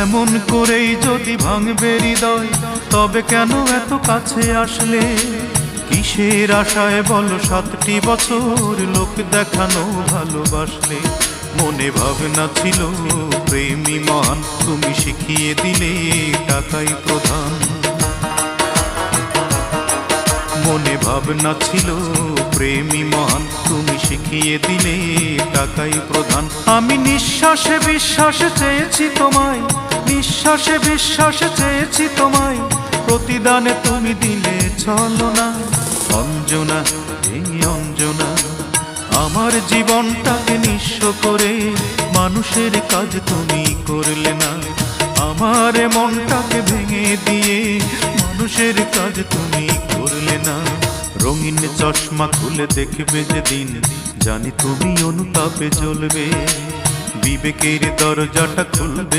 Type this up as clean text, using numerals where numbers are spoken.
এমন করেই যদি ভাঙবে হৃদয়, তবে কেন এত কাছে আসলে? কিসের আশায় বলো 7টি বছর লোক দেখানো ভালোবাসলে? মনে ভাবনা ছিল প্রেমী মহান, তুমি শিখিয়ে দিলে টাকাই প্রধান। মনে ভাবনা ছিল প্রেমী মহান, তুমি শিখিয়ে দিলে টাকাই প্রধান। আমি নিঃশ্বাসে বিশ্বাসে চেয়েছি তোমায়, নিঃশ্বাসে বিশ্বাসে চেয়েছি তোমায়, প্রতিদানে তুমি দিলে ছলনা। অঞ্জনা, এই অঞ্জনা, আমার জীবনটাকে নিঃস্ব করে মানুষের কাজ তুমি করলে না। আমার মনটাকে ভেঙে দিয়ে মানুষের কাজ তুমি করলে না। রঙিন চশমা খুলে দেখবে যেদিন, জানি তুমি অনুতাপে জ্বলবে, বিবেকের দরজাটা খুলবে।